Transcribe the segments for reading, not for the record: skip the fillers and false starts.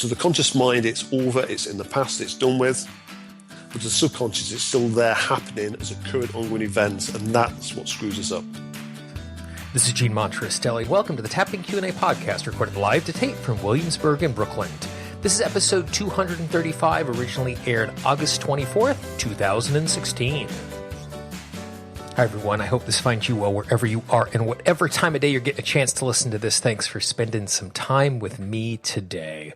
to the conscious mind, it's over, it's in the past, it's done with. But to the subconscious, it's still there happening as a current ongoing event, and that's what screws us up. This is Gene Monterastelli. Welcome to the Tapping Q&A podcast, recorded live to tape from Williamsburg and Brooklyn. This is episode 235, originally aired August 24th, 2016. Hi, everyone. I hope this finds you well wherever you are and whatever time of day you're getting a chance to listen to this. Thanks for spending some time with me today.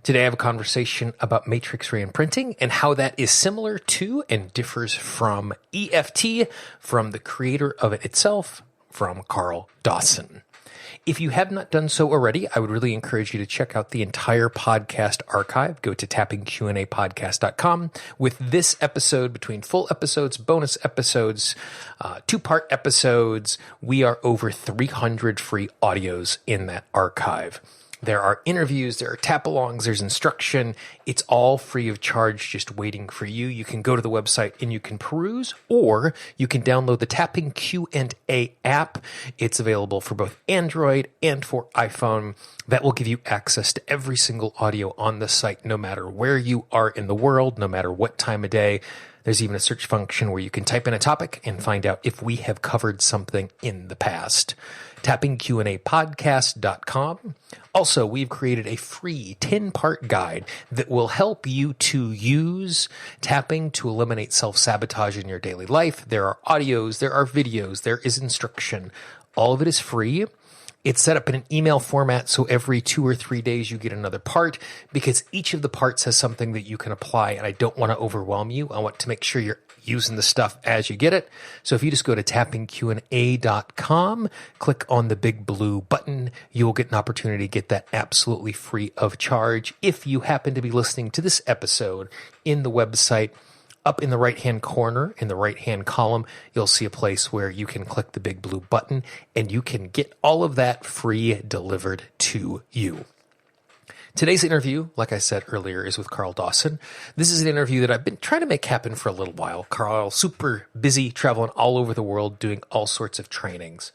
Today, I have a conversation about Matrix Reimprinting and how that is similar to and differs from EFT, from the creator of it itself, from Karl Dawson. If you have not done so already, I would really encourage you to check out the entire podcast archive. Go to tappingqandapodcast.com. With this episode, between full episodes, bonus episodes, two-part episodes, we are over 300 free audios in that archive. There are interviews, there are tap-alongs, there's instruction. It's all free of charge, just waiting for you. You can go to the website and you can peruse, or you can download the Tapping Q&A app. It's available for both Android and for iPhone. That will give you access to every single audio on the site, no matter where you are in the world, no matter what time of day. There's even a search function where you can type in a topic and find out if we have covered something in the past. tappingqandapodcast.com. Also, we've created a free 10-part guide that will help you to use tapping to eliminate self-sabotage in your daily life. There are audios, there are videos, there is instruction. All of it is free. It's set up in an email format, so every 2 or 3 days you get another part, because each of the parts has something that you can apply, and I don't want to overwhelm you. I want to make sure you're using the stuff as you get it. So if you just go to tappingqanda.com, click on the big blue button, you will get an opportunity to get that absolutely free of charge. If you happen to be listening to this episode in the website, up in the right-hand corner, in the right-hand column, you'll see a place where you can click the big blue button, and you can get all of that free delivered to you. Today's interview, like I said earlier, is with Karl Dawson. This is an interview that I've been trying to make happen for a little while. Karl, super busy, traveling all over the world, doing all sorts of trainings.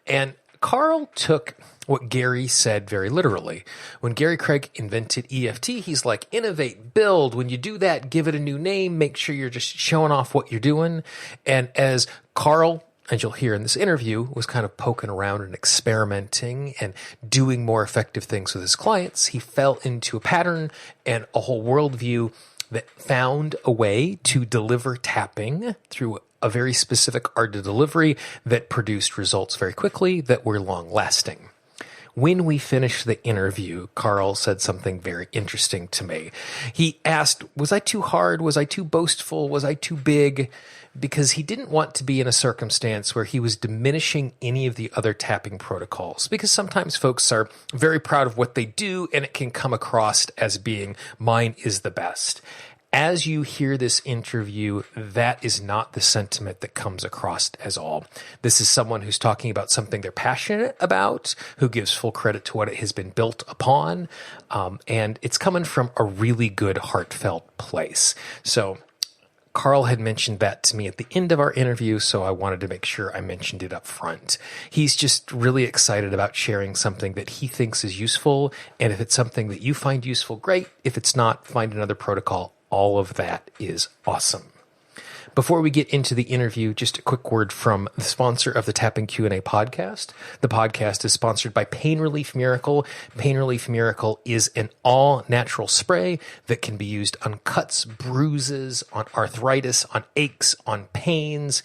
And Karl took what Gary said very literally. When Gary Craig invented EFT, he's like, innovate, build. When you do that, give it a new name. Make sure you're just showing off what you're doing. And as Karl, as you'll hear in this interview, was kind of poking around and experimenting and doing more effective things with his clients, he fell into a pattern and a whole worldview that found a way to deliver tapping through a very specific art of delivery that produced results very quickly that were long-lasting. When we finished the interview, Karl said something very interesting to me. He asked, was I too hard? Was I too boastful? Was I too big? Because he didn't want to be in a circumstance where he was diminishing any of the other tapping protocols. Because sometimes folks are very proud of what they do, and it can come across as being, mine is the best. As you hear this interview, that is not the sentiment that comes across as all. This is someone who's talking about something they're passionate about, who gives full credit to what it has been built upon, and it's coming from a really good, heartfelt place. So Karl had mentioned that to me at the end of our interview, so I wanted to make sure I mentioned it up front. He's just really excited about sharing something that he thinks is useful, and if it's something that you find useful, great. If it's not, find another protocol. All of that is awesome. Before we get into the interview, just a quick word from the sponsor of the Tapping Q&A podcast. The podcast is sponsored by Pain Relief Miracle. Pain Relief Miracle is an all-natural spray that can be used on cuts, bruises, on arthritis, on aches, on pains.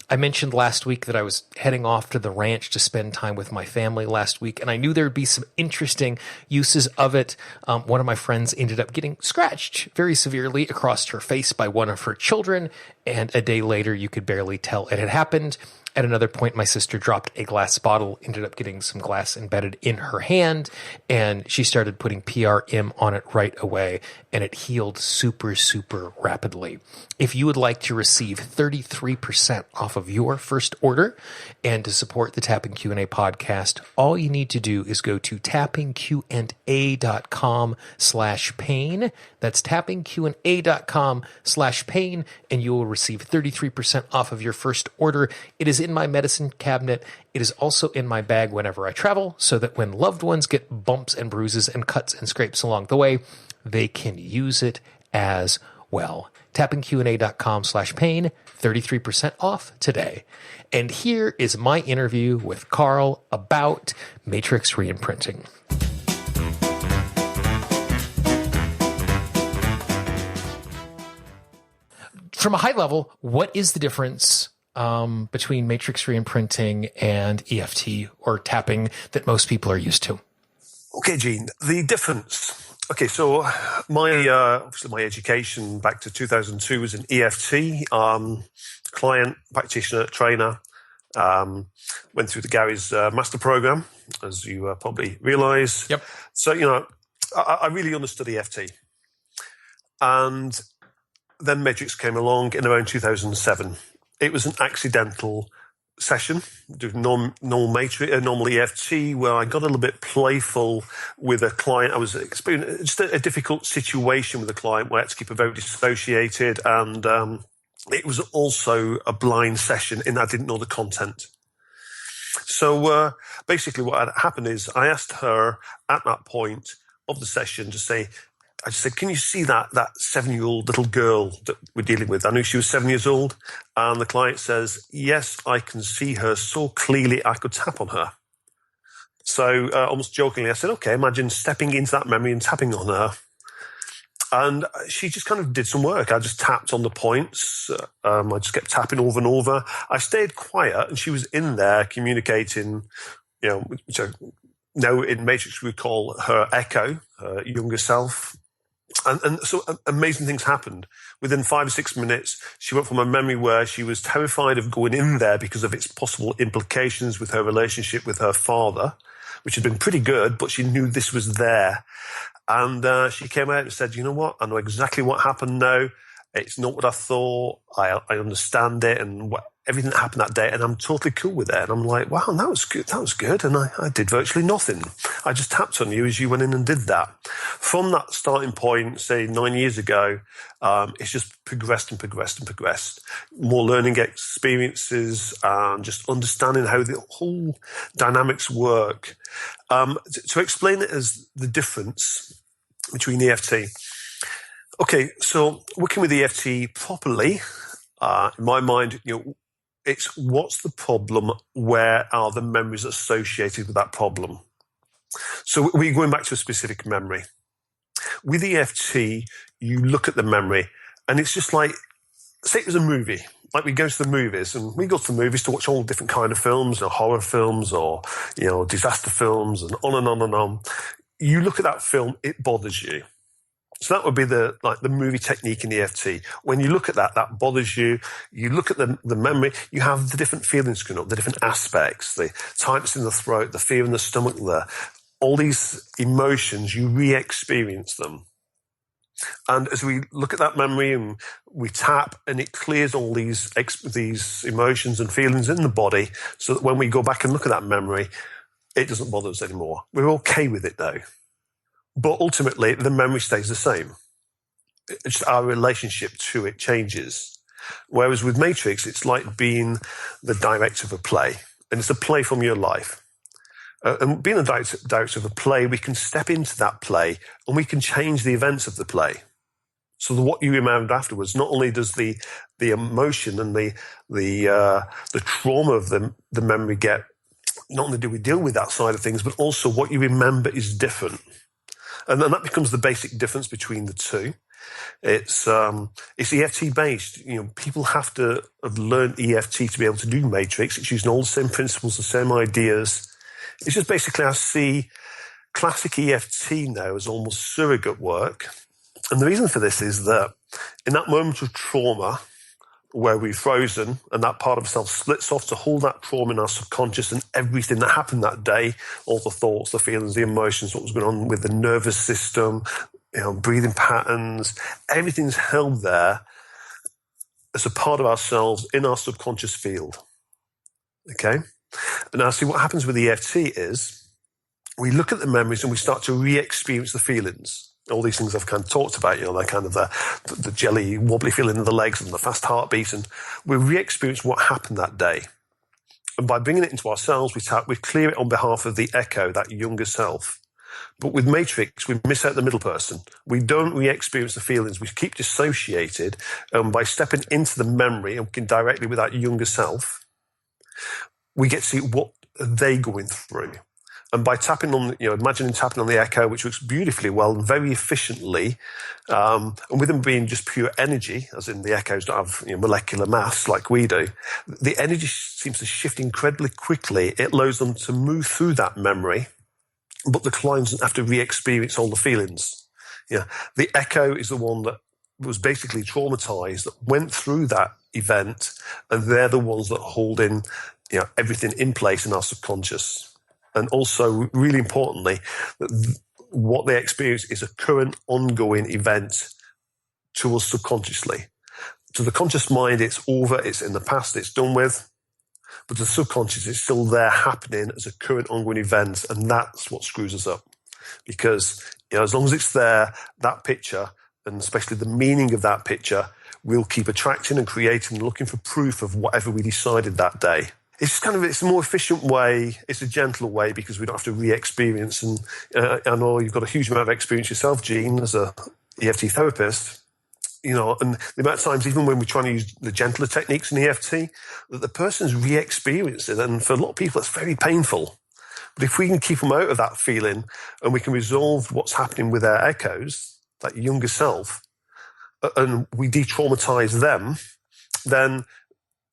I mentioned last week that I was heading off to the ranch to spend time with my family last week, and I knew there would be some interesting uses of it. One of my friends ended up getting scratched very severely across her face by one of her children, and a day later you could barely tell it had happened. At another point, my sister dropped a glass bottle, ended up getting some glass embedded in her hand, and she started putting PRM on it right away, and it healed super, super rapidly. If you would like to receive 33% off of your first order and to support the Tapping Q&A podcast, all you need to do is go to tappingqanda.com/pain. That's tappingqanda.com/pain, and you will receive 33% off of your first order. It is in my medicine cabinet. It is also in my bag whenever I travel, so that when loved ones get bumps and bruises and cuts and scrapes along the way, they can use it as well. tappingqna.com/pain, 33% off today. And here is my interview with Karl about Matrix Reimprinting. From a high level, what is the difference between Matrix Reimprinting and EFT or tapping that most people are used to? Okay, Gene, the difference. Okay, so obviously my education back to 2002 was in EFT, client, practitioner, trainer, went through the Gary's master program, as you probably realize. Yep. So, I really understood EFT. And then Matrix came along in around 2007. It was an accidental session, doing normal EFT, where I got a little bit playful with a client. I was experiencing just a difficult situation with a client where I had to keep her very dissociated, and it was also a blind session in that I didn't know the content. So basically what had happened is I asked her at that point of the session I just said, can you see that 7-year-old little girl that we're dealing with? I knew she was 7 years old. And the client says, yes, I can see her so clearly I could tap on her. So almost jokingly, I said, okay, imagine stepping into that memory and tapping on her. And she just kind of did some work. I just tapped on the points. I just kept tapping over and over. I stayed quiet, and she was in there communicating, which I know in Matrix we call her echo, her younger self. And so amazing things happened. Within 5 or 6 minutes, she went from a memory where she was terrified of going in there because of its possible implications with her relationship with her father, which had been pretty good, but she knew this was there. And she came out and said, you know what? I know exactly what happened now. It's not what I thought. I understand it and everything that happened that day, and I'm totally cool with it. And I'm like, wow, that was good. That was good. And I did virtually nothing. I just tapped on you as you went in and did that. From that starting point, say 9 years ago, it's just progressed and progressed and progressed. More learning experiences and just understanding how the whole dynamics work. To explain it as the difference between EFT. Okay, so working with EFT properly, in my mind, it's what's the problem, where are the memories associated with that problem. So we're going back to a specific memory. With EFT, you look at the memory, and it's just like, say it was a movie. Like we go to the movies, and we go to the movies to watch all different kind of films, horror films or, disaster films, and on and on and on. You look at that film, it bothers you. So that would be the movie technique in EFT. When you look at that bothers you. You look at the memory, you have the different feelings coming up, the different aspects, the tightness in the throat, the fear in the stomach there. All these emotions, you re-experience them. And as we look at that memory and we tap, and it clears all these emotions and feelings in the body, so that when we go back and look at that memory, it doesn't bother us anymore. We're okay with it now. But ultimately, the memory stays the same. It's just our relationship to it changes. Whereas with Matrix, it's like being the director of a play. And it's a play from your life. And being a director of a play, we can step into that play and we can change the events of the play. So what you remember afterwards, not only does the emotion and the trauma of the memory get, not only do we deal with that side of things, but also what you remember is different. And then that becomes the basic difference between the two. It's EFT based. People have to have learned EFT to be able to do Matrix. It's using all the same principles, the same ideas. It's just basically, I see classic EFT now as almost surrogate work. And the reason for this is that in that moment of trauma, where we've frozen and that part of ourselves splits off to hold that trauma in our subconscious, and everything that happened that day, all the thoughts, the feelings, the emotions, what was going on with the nervous system, breathing patterns, everything's held there as a part of ourselves in our subconscious field. Okay? And now see what happens with EFT is we look at the memories and we start to re-experience the feelings. All these things I've kind of talked about, they're kind of the jelly, wobbly feeling in the legs and the fast heartbeat, and we re-experience what happened that day. And by bringing it into ourselves, we clear it on behalf of the echo, that younger self. But with Matrix, we miss out the middle person. We don't re-experience the feelings. We keep dissociated. By stepping into the memory and working directly with that younger self, we get to see what they're going through. And by tapping on, imagining tapping on the echo, which works beautifully well and very efficiently, and with them being just pure energy, as in the echoes don't have molecular mass like we do, the energy seems to shift incredibly quickly. It allows them to move through that memory, but the client doesn't have to re-experience all the feelings. The echo is the one that was basically traumatized, that went through that event, and they're the ones that hold in, everything in place in our subconscious. And also, really importantly, what they experience is a current, ongoing event to us subconsciously. To the conscious mind, it's over, it's in the past, it's done with. But to the subconscious, it's still there happening as a current, ongoing event. And that's what screws us up. Because as long as it's there, that picture, and especially the meaning of that picture, we'll keep attracting and creating and looking for proof of whatever we decided that day. It's it's a more efficient way. It's a gentler way because we don't have to re-experience. And I know you've got a huge amount of experience yourself, Gene, as a EFT therapist. And the amount of times, even when we're trying to use the gentler techniques in EFT, that the person's re-experiencing, and for a lot of people, it's very painful. But if we can keep them out of that feeling and we can resolve what's happening with their echoes, that younger self, and we de-traumatize them, then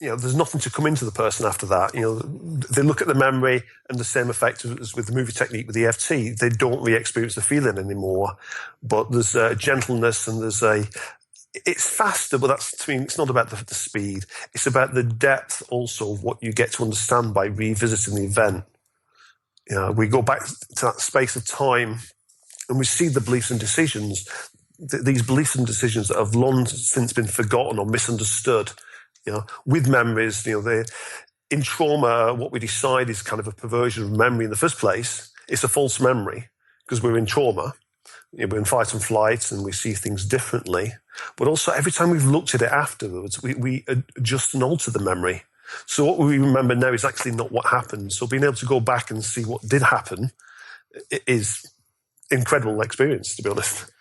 there's nothing to come into the person after that. They look at the memory and the same effect as with the movie technique with EFT. They don't re-experience the feeling anymore, but there's a gentleness and it's faster, but it's not about the speed. It's about the depth also of what you get to understand by revisiting the event. We go back to that space of time and we see the beliefs and decisions, these beliefs and decisions that have long since been forgotten or misunderstood. With memories, in trauma, what we decide is kind of a perversion of memory in the first place. It's a false memory because we're in trauma. We're in fight and flight and we see things differently. But also every time we've looked at it afterwards, we adjust and alter the memory. So what we remember now is actually not what happened. So being able to go back and see what did happen is incredible experience, to be honest.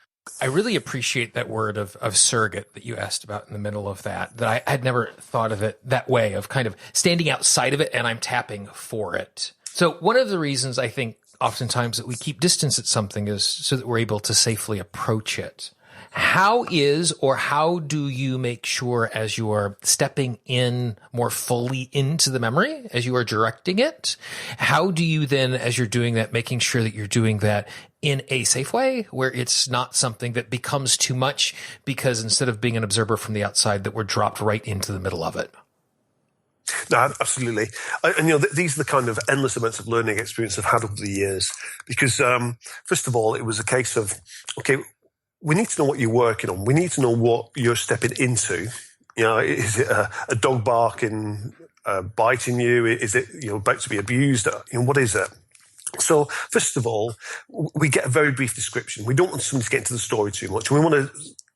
I really appreciate that word of surrogate that you asked about in the middle of that I had never thought of it that way, of kind of standing outside of it and I'm tapping for it. So one of the reasons I think oftentimes that we keep distance at something is so that we're able to safely approach it. How do you make sure as you are stepping in more fully into the memory, as you are directing it, how do you then, as you're doing that, making sure that you're doing that in a safe way where it's not something that becomes too much because instead of being an observer from the outside that we're dropped right into the middle of it? No, absolutely. And, these are the kind of endless amounts of learning experience I've had over the years because, first of all, it was a case of, okay, we need to know what you're working on. We need to know what you're stepping into. Is it a dog barking, biting you? Is it, about to be abused? What is it? So, first of all, we get a very brief description. We don't want somebody to get into the story too much. We want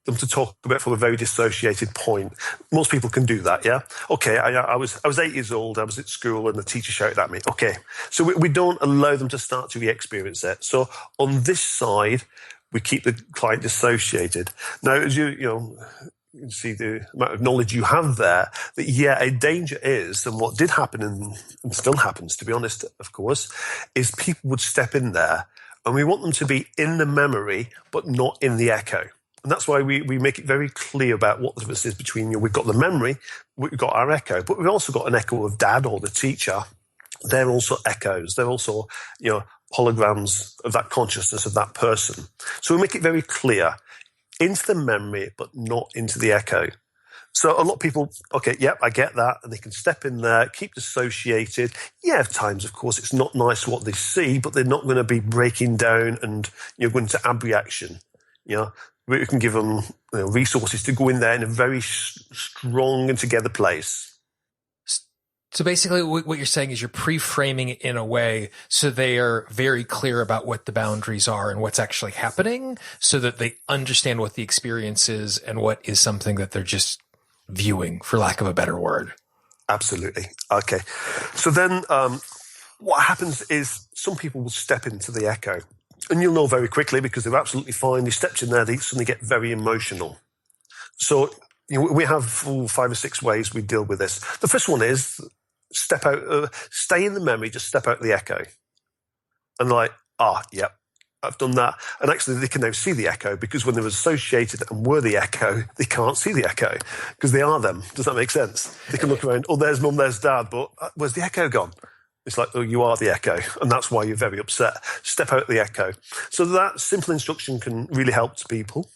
them to talk about from a very dissociated point. Most people can do that, yeah? Okay, I was 8 years old, I was at school and the teacher shouted at me. Okay, so we don't allow them to start to re-experience it. So on this side, we keep the client dissociated. Now, as you can see the amount of knowledge you have there, that, a danger is, and what did happen and still happens, to be honest, of course, is people would step in there and we want them to be in the memory, but not in the echo. And that's why we make it very clear about what the difference is between, we've got the memory, we've got our echo, but we've also got an echo of dad or the teacher. They're also echoes. They're also, holograms of that consciousness of that person. So we make it very clear into the memory, but not into the echo. So a lot of people, okay, yep, I get that. And they can step in there, keep dissociated. Yeah, at times, of course, it's not nice what they see, but they're not going to be breaking down and going to abreaction. We can give them resources to go in there in a very strong and together place. So basically what you're saying is you're pre-framing it in a way so they are very clear about what the boundaries are and what's actually happening so that they understand what the experience is and what is something that they're just viewing, for lack of a better word. Absolutely. Okay. So then what happens is some people will step into the echo. And you'll know very quickly because they're absolutely fine. They stepped in there, they suddenly get very emotional. So we have 5 or 6 ways we deal with this. The first one is step out, stay in the memory, just step out the echo. And like, yep, I've done that. And actually they can now see the echo because when they're associated and were the echo, they can't see the echo because they are them. Does that make sense? They can look around, there's mum, there's dad, but where's the echo gone? It's like, you are the echo, and that's why you're very upset. Step out the echo. So that simple instruction can really help to people.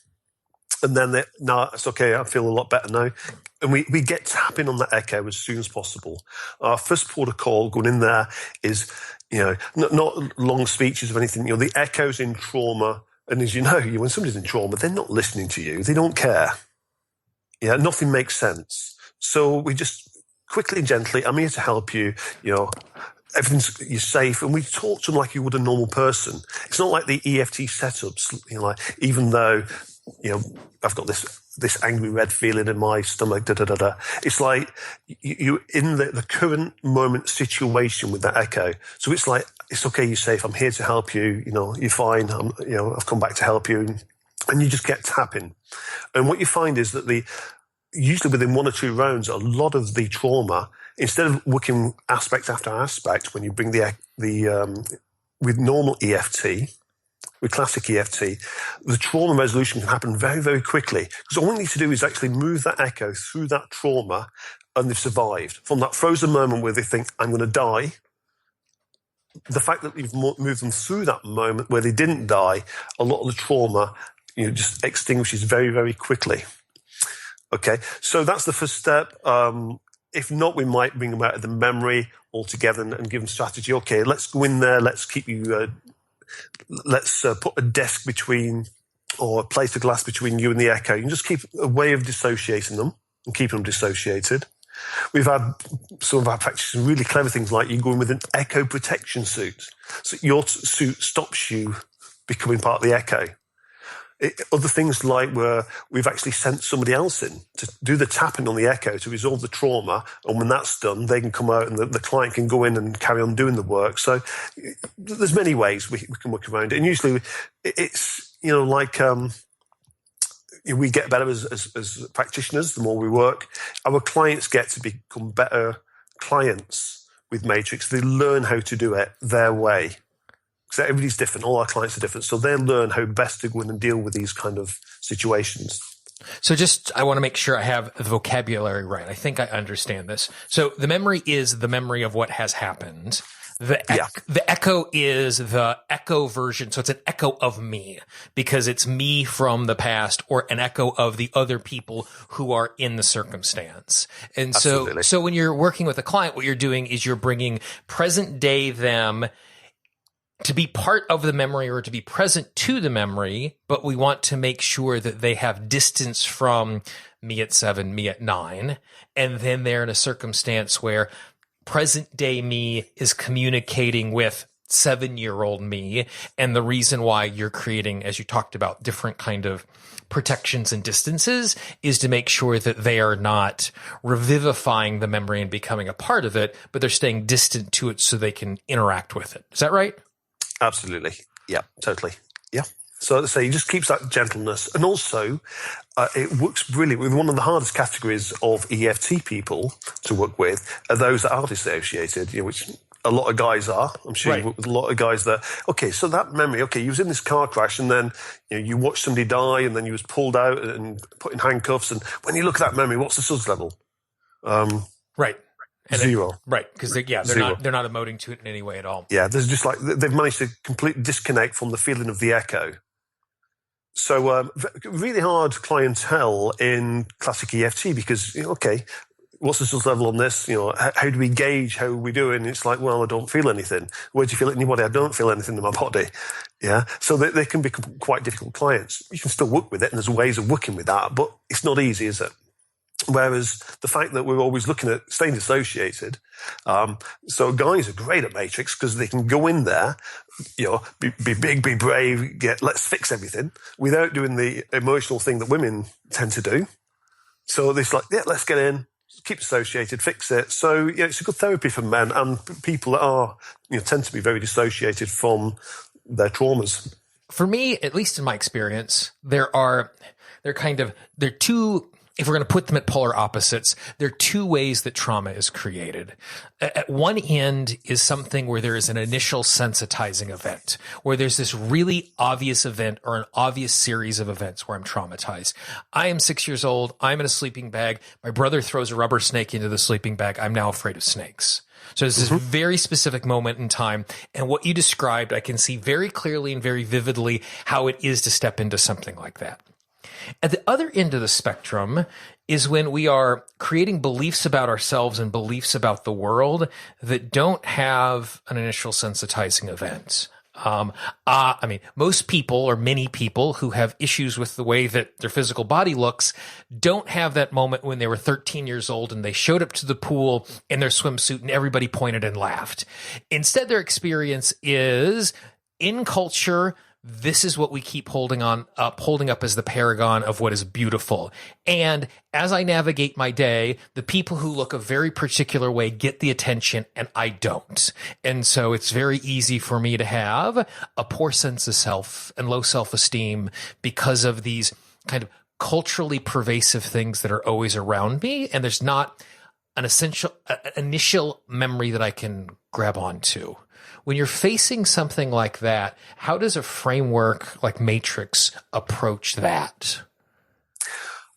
And then it's okay, I feel a lot better now. And we get tapping on that echo as soon as possible. Our first protocol going in there is, not long speeches or anything. The echoes in trauma, and as you know, when somebody's in trauma, they're not listening to you. They don't care. Yeah, nothing makes sense. So we just quickly and gently, I'm here to help you, you're safe, and we talk to them like you would a normal person. It's not like the EFT setups, like even though, I've got this angry red feeling in my stomach, It's like you in the current moment situation with that echo. So it's like, it's okay, you're safe, I'm here to help you, you're fine, I've come back to help you. And you just get tapping. And what you find is that usually within 1 or 2 rounds, a lot of the trauma, instead of working aspect after aspect, when you bring with normal EFT, with classic EFT, the trauma resolution can happen very, very quickly. Because all we need to do is actually move that echo through that trauma, and they've survived. From that frozen moment where they think, I'm going to die, the fact that you've moved them through that moment where they didn't die, a lot of the trauma, just extinguishes very, very quickly. Okay, so that's the first step. If not, we might bring them out of the memory altogether and give them strategy. Okay, let's go in there. Let's keep you. Let's put a desk between, or a plate of glass between you and the echo. You can just keep a way of dissociating them and keeping them dissociated. We've had some of our practices really clever things like you go in with an echo protection suit. So your suit stops you becoming part of the echo. Other things like where we've actually sent somebody else in to do the tapping on the echo to resolve the trauma, and when that's done, they can come out and the client can go in and carry on doing the work. So there's many ways we can work around it, and usually it's we get better as practitioners the more we work. Our clients get to become better clients with Matrix. They learn how to do it their way. So everybody's different. All our clients are different. So they learn how best to go in and deal with these kind of situations. So I want to make sure I have the vocabulary right. I think I understand this. So the memory is the memory of what has happened. The echo is the echo version. So it's an echo of me because it's me from the past or an echo of the other people who are in the circumstance. And so when you're working with a client, what you're doing is you're bringing present day them to be part of the memory or to be present to the memory, but we want to make sure that they have distance from me at 7, me at 9, and then they're in a circumstance where present day me is communicating with 7-year-old me, and the reason why you're creating, as you talked about, different kind of protections and distances is to make sure that they are not revivifying the memory and becoming a part of it, but they're staying distant to it so they can interact with it. Is that right? Absolutely. Yeah, totally. Yeah. So let's say it just keeps that gentleness. And also, it works brilliantly with one of the hardest categories of EFT people to work with are those that are dissociated, which a lot of guys are. I'm sure you work with a lot of guys that, okay, so that memory, okay, you was in this car crash and then you watched somebody die and then you was pulled out and put in handcuffs. And when you look at that memory, what's the SUDS level? Right. And zero. Right. Because they're not emoting to it in any way at all. Yeah. There's just like, they've managed to completely disconnect from the feeling of the echo. So, really hard clientele in classic EFT because, okay, what's the SUDS level on this? How do we gauge how we doing? It's like, well, I don't feel anything. Where do you feel it in your body? I don't feel anything in my body. Yeah. So they can become quite difficult clients. You can still work with it and there's ways of working with that, but it's not easy, is it? Whereas the fact that we're always looking at staying dissociated, so guys are great at Matrix because they can go in there, be big, be brave, let's fix everything without doing the emotional thing that women tend to do. So it's like, yeah, let's get in, keep dissociated, fix it. So it's a good therapy for men and people that are tend to be very dissociated from their traumas. For me, at least in my experience, there are two. If we're going to put them at polar opposites, there are two ways that trauma is created. At one end is something where there is an initial sensitizing event, where there's this really obvious event or an obvious series of events where I'm traumatized. I am 6 years old. I'm in a sleeping bag. My brother throws a rubber snake into the sleeping bag. I'm now afraid of snakes. So there's this very specific moment in time. And what you described, I can see very clearly and very vividly how it is to step into something like that. At the other end of the spectrum is when we are creating beliefs about ourselves and beliefs about the world that don't have an initial sensitizing event. Most people or many people who have issues with the way that their physical body looks don't have that moment when they were 13 years old and they showed up to the pool in their swimsuit and everybody pointed and laughed. Instead, their experience is in culture. This is what we keep holding up as the paragon of what is beautiful. And as I navigate my day, the people who look a very particular way get the attention and I don't. And so it's very easy for me to have a poor sense of self and low self-esteem because of these kind of culturally pervasive things that are always around me. And there's not an initial memory that I can grab onto. When you're facing something like that, how does a framework like Matrix approach that?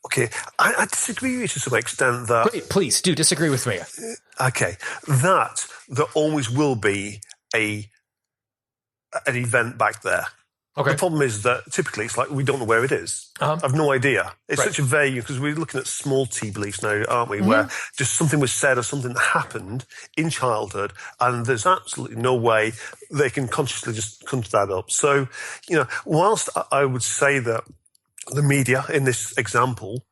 Okay, I disagree with you to some extent that... Please do disagree with me. Okay, that there always will be an event back there. Okay. The problem is that typically it's like we don't know where it is. I've no idea. It's such a vague, because we're looking at small t beliefs now, aren't we? Where just something was said or something happened in childhood and there's absolutely no way they can consciously just conjure that up. So, whilst I would say that the media in this example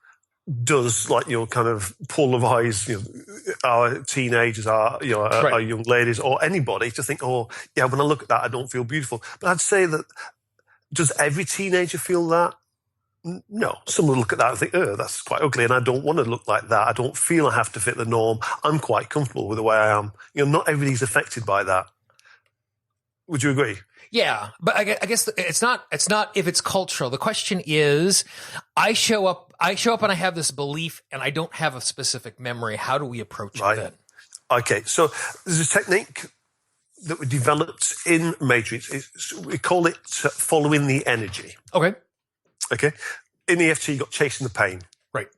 does kind of polarize, our teenagers, our young ladies or anybody to think, when I look at that, I don't feel beautiful. But I'd say that, does every teenager feel that? No. Some will look at that and think, that's quite ugly and I don't want to look like that. I don't feel I have to fit the norm. I'm quite comfortable with the way I am. Not everybody's affected by that. Would you agree? Yeah, but I guess it's not if it's cultural. The question is, I show up and I have this belief and I don't have a specific memory. How do we approach it then? Okay, so there's a technique that we developed in Matrix. We call it following the energy. Okay. In EFT, you got chasing the pain. Right.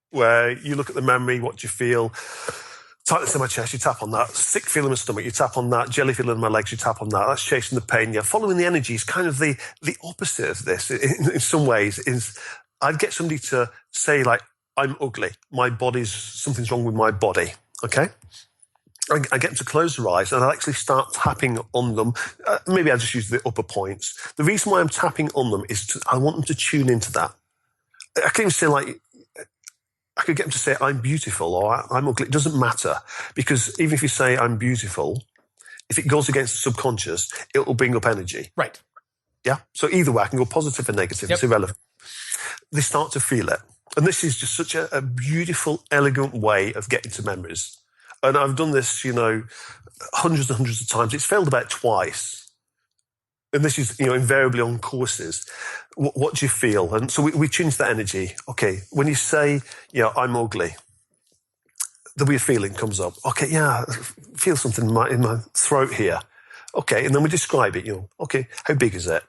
Where you look at the memory, what do you feel? Tightness in my chest, you tap on that. Sick feeling in my stomach, you tap on that. Jelly feeling in my legs, you tap on that. That's chasing the pain. Yeah, following the energy is kind of the opposite of this in some ways. I'd get somebody to say, I'm ugly. Something's wrong with my body. Okay? I get them to close their eyes and I actually start tapping on them. Maybe I just use the upper points. The reason why I'm tapping on them is I want them to tune into that. I can even say I could get them to say I'm beautiful or I'm ugly. It doesn't matter, because even if you say I'm beautiful, if it goes against the subconscious, it will bring up energy. Right. Yeah. So either way, I can go positive and negative. Yep. It's irrelevant. They start to feel it. And this is just such a beautiful, elegant way of getting to memories. And I've done this, hundreds and hundreds of times. It's failed about twice. And this is, invariably on courses. What do you feel? And so we change that energy. Okay, when you say, I'm ugly, the weird feeling comes up. Okay, yeah, I feel something in my throat here. Okay, and then we describe it, Okay, how big is it?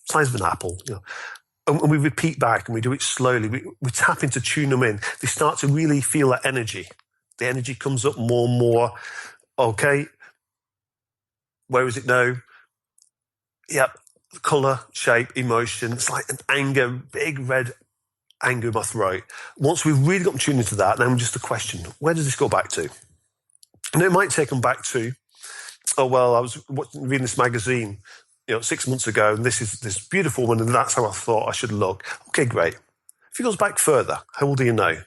Size of an apple, And we repeat back and we do it slowly. We tap into tune them in. They start to really feel that energy. The energy comes up more and more. Okay, where is it now? Yep, colour, shape, emotion. It's like an anger, big red anger in my throat. Once we've really got tuned into that, then just a question, where does this go back to? And it might take them back to, I was reading this magazine, 6 months ago, and this is this beautiful woman, and that's how I thought I should look. Okay, great. If he goes back further, how old are you now?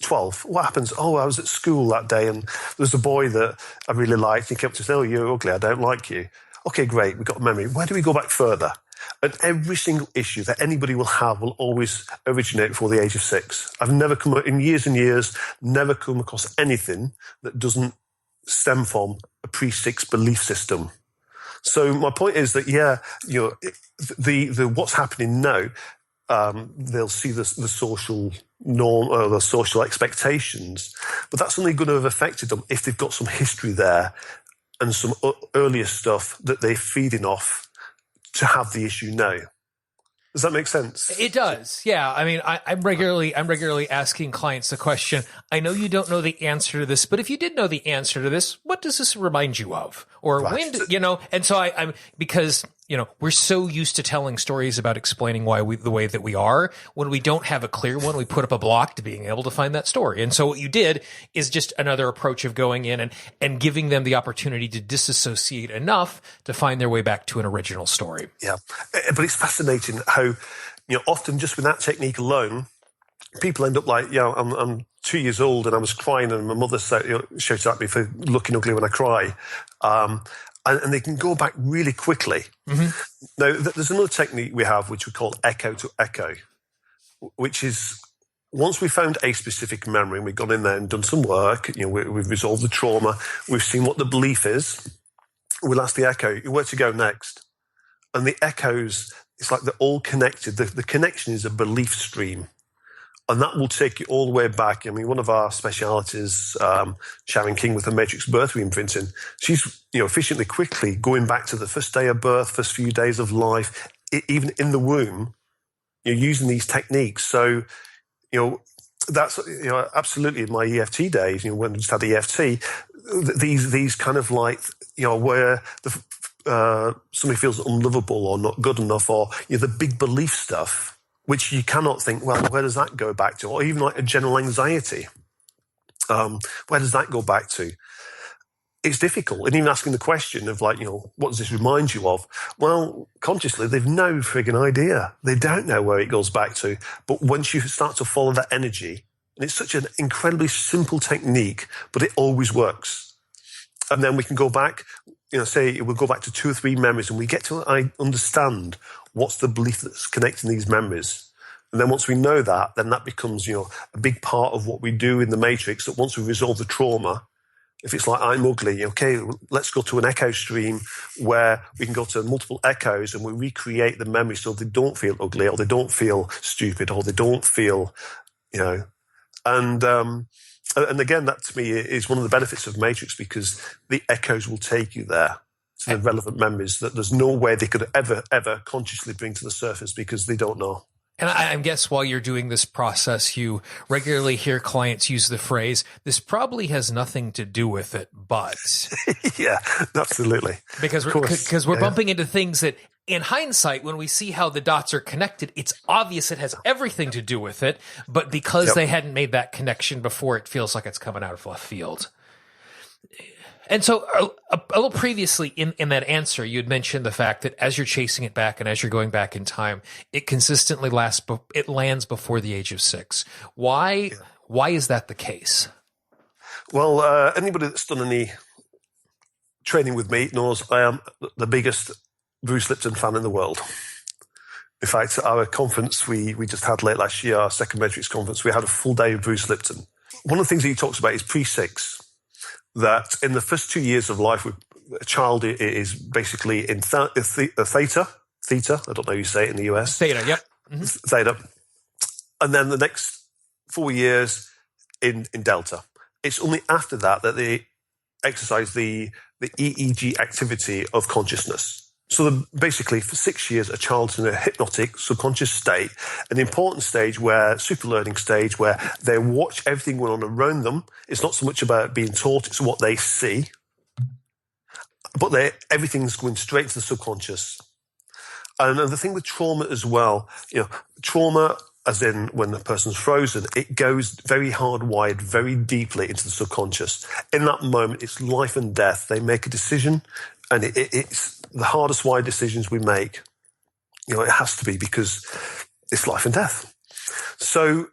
12. What happens? I was at school that day and there was a boy that I really liked. He kept to say, you're ugly, I don't like you. Okay, great, we've got a memory. Where do we go back further? And every single issue that anybody will have will always originate before the age of 6. I've never in years and years, never come across anything that doesn't stem from a pre-6 belief system. So my point is that, the what's happening now, they'll see the social norm or the social expectations, but that's only going to have affected them if they've got some history there and some earlier stuff that they're feeding off to have the issue now. Does that make sense? It does. Yeah. I mean, I'm regularly asking clients the question, I know you don't know the answer to this, but if you did know the answer to this, what does this remind you of? Or right. And so I'm because, we're so used to telling stories about explaining the way that we are. When we don't have a clear one, we put up a block to being able to find that story. And so what you did is just another approach of going in and giving them the opportunity to disassociate enough to find their way back to an original story. Yeah. But it's fascinating how, often just with that technique alone, people end up like, I'm 2 years old and I was crying and my mother shouted at me for looking ugly when I cry. And they can go back really quickly. Mm-hmm. Now, there's another technique we have, which we call echo to echo, which is once we found a specific memory and we've gone in there and done some work, we've resolved the trauma, we've seen what the belief is, we'll ask the echo, where to go next? And the echoes, it's like they're all connected. The connection is a belief stream. And that will take you all the way back. I mean, one of our specialities, Sharon King with the Matrix Reimprinting, she's, efficiently, quickly going back to the first day of birth, first few days of life, even in the womb, using these techniques. So, that's, absolutely in my EFT days, when we just had EFT, these kind of like, where somebody feels unlovable or not good enough or, the big belief stuff, which you cannot think, well, where does that go back to? Or even like a general anxiety. Where does that go back to? It's difficult. And even asking the question of like, what does this remind you of? Well, consciously, they've no frigging idea. They don't know where it goes back to. But once you start to follow that energy, and it's such an incredibly simple technique, but it always works. And then we can go back, say we'll go back to 2 or 3 memories and we get to understand what's the belief that's connecting these memories. And then once we know that, then that becomes, a big part of what we do in the Matrix, that once we resolve the trauma, if it's like, I'm ugly, okay, let's go to an echo stream where we can go to multiple echoes and we recreate the memory so they don't feel ugly or they don't feel stupid or they don't feel, And again, that to me is one of the benefits of Matrix, because the echoes will take you there to the relevant memories that there's no way they could ever consciously bring to the surface because they don't know. And I guess while you're doing this process, you regularly hear clients use the phrase, this probably has nothing to do with it, but. Yeah, absolutely. Because we're bumping into things that, in hindsight, when we see how the dots are connected, it's obvious it has everything to do with it, but because they hadn't made that connection before, it feels like it's coming out of left field. And so a little previously in that answer, you had mentioned the fact that as you're chasing it back and as you're going back in time, it consistently lands before the age of 6. Why is that the case? Well, anybody that's done any training with me knows I am the biggest Bruce Lipton fan in the world. In fact, at our conference we just had late last year, our second Matrix conference, we had a full day of Bruce Lipton. One of the things that he talks about is pre-6. That in the first 2 years of life, a child is basically in theta. I don't know how you say it in the US. Theta, yep. Mm-hmm. Theta. And then the next 4 years in delta. It's only after that they exercise the EEG activity of consciousness. So basically, for 6 years, a child's in a hypnotic, subconscious state, an important stage super learning stage where they watch everything going on around them. It's not so much about being taught, it's what they see. But everything's going straight to the subconscious. And the thing with trauma as well, trauma, as in when a person's frozen, it goes very hardwired, very deeply into the subconscious. In that moment, it's life and death. They make a decision, and it's the hardest wired decisions we make. It has to be, because it's life and death. So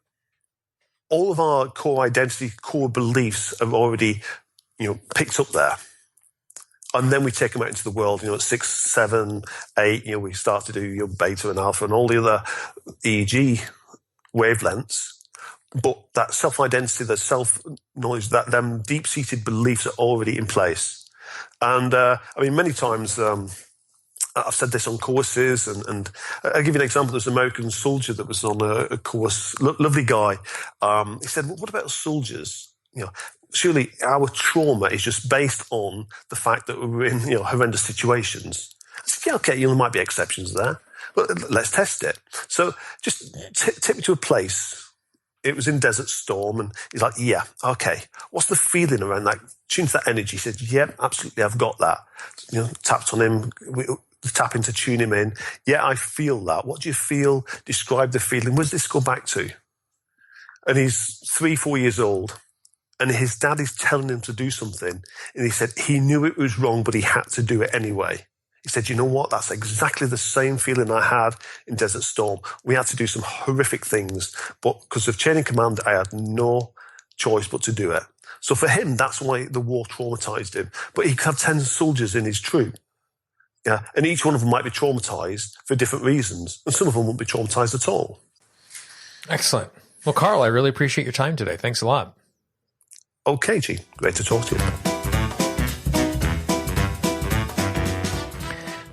all of our core identity, core beliefs are already, picked up there. And then we take them out into the world, at 6, 7, 8, we start to do your beta and alpha and all the other EEG wavelengths. But that self-identity, the self-knowledge, that them deep-seated beliefs are already in place. And many times I've said this on courses, and I'll give you an example. There's an American soldier that was on a course, lovely guy. He said, well, what about soldiers? Surely our trauma is just based on the fact that we're in, horrendous situations. I said, yeah, okay, there might be exceptions there, but let's test it. So just take me to a place. It was in Desert Storm, and he's like, yeah, okay. What's the feeling around that? Tune to that energy. He said, yeah, absolutely, I've got that. Tapped on him, tap in to tune him in. Yeah, I feel that. What do you feel? Describe the feeling. Where does this go back to? And he's 3, 4 years old, and his dad is telling him to do something, and he said he knew it was wrong, but he had to do it anyway. He said, you know what? That's exactly the same feeling I had in Desert Storm. We had to do some horrific things, but because of chain of command, I had no choice but to do it. So for him, that's why the war traumatized him. But he could have 10 soldiers in his troop. Yeah, and each one of them might be traumatized for different reasons, and some of them won't be traumatized at all. Excellent. Well, Karl, I really appreciate your time today. Thanks a lot. Okay, G. Great to talk to you.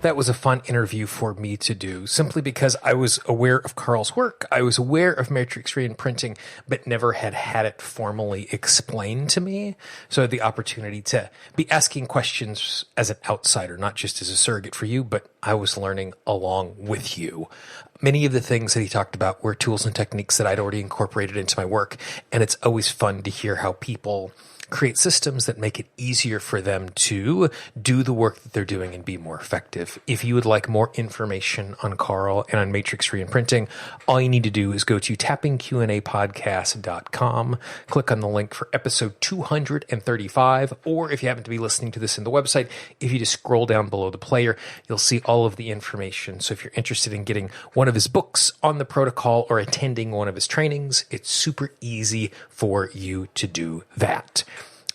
That was a fun interview for me to do, simply because I was aware of Karl's work. I was aware of Matrix Reimprinting, but never had it formally explained to me. So I had the opportunity to be asking questions as an outsider, not just as a surrogate for you, but I was learning along with you. Many of the things that he talked about were tools and techniques that I'd already incorporated into my work, and it's always fun to hear how people create systems that make it easier for them to do the work that they're doing and be more effective. If you would like more information on Karl and on Matrix Reimprinting, all you need to do is go to tappingqandapodcast.com, click on the link for episode 235, or if you happen to be listening to this in the website, if you just scroll down below the player, you'll see all of the information. So if you're interested in getting one of his books on the protocol or attending one of his trainings, it's super easy for you to do that.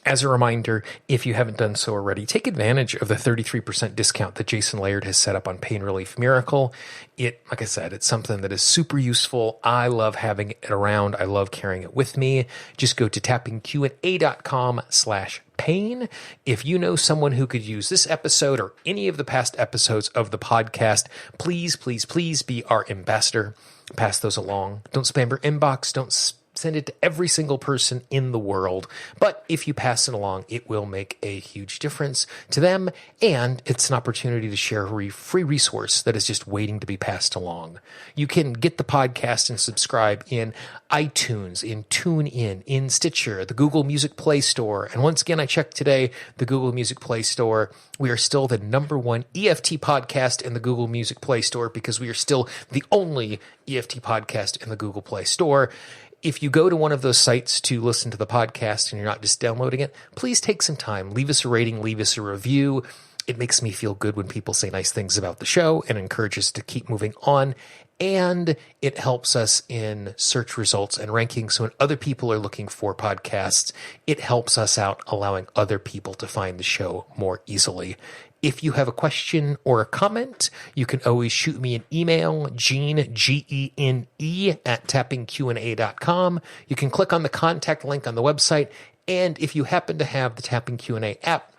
As a reminder, if you haven't done so already, take advantage of the 33% discount that Jason Laird has set up on Pain Relief Miracle. Like I said, it's something that is super useful. I love having it around. I love carrying it with me. Just go to tappingqanda.com/pain. If you know someone who could use this episode or any of the past episodes of the podcast, please, please, please be our ambassador. Pass those along. Don't spam your inbox. Don't send it to every single person in the world. But if you pass it along, it will make a huge difference to them. And it's an opportunity to share a free resource that is just waiting to be passed along. You can get the podcast and subscribe in iTunes, in TuneIn, in Stitcher, the Google Music Play Store. And once again, I checked today, the Google Music Play Store. We are still the #1 EFT podcast in the Google Music Play Store because we are still the only EFT podcast in the Google Play Store. If you go to one of those sites to listen to the podcast and you're not just downloading it, please take some time. Leave us a rating, leave us a review. It makes me feel good when people say nice things about the show and encourages us to keep moving on. And it helps us in search results and rankings. So when other people are looking for podcasts, it helps us out, allowing other people to find the show more easily. If you have a question or a comment, you can always shoot me an email, Gene, Gene, at tappingqanda.com. You can click on the contact link on the website. And if you happen to have the Tapping Q&A app,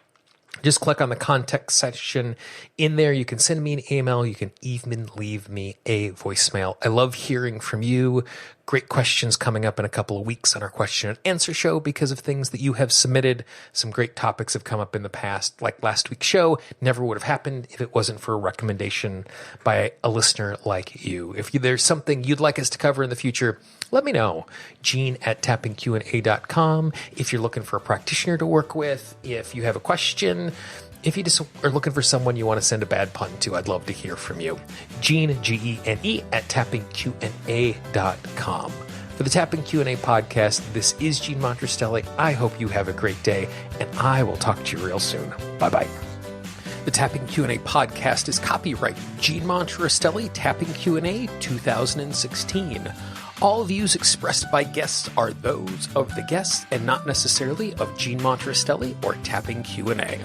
just click on the contact section in there. You can send me an email. You can even leave me a voicemail. I love hearing from you. Great questions coming up in a couple of weeks on our question and answer show because of things that you have submitted. Some great topics have come up in the past, like last week's show. Never would have happened if it wasn't for a recommendation by a listener like you. If there's something you'd like us to cover in the future, let me know. Gene at tappingqanda.com. If you're looking for a practitioner to work with, if you have a question, if you just are looking for someone you want to send a bad pun to, I'd love to hear from you. Gene, Gene, at tappingqanda.com. For the Tapping Q&A podcast, this is Gene Monterastelli. I hope you have a great day, and I will talk to you real soon. Bye-bye. The Tapping Q&A podcast is copyright Gene Monterastelli, Tapping Q&A 2016. All views expressed by guests are those of the guests and not necessarily of Gene Monterastelli or Tapping Q&A.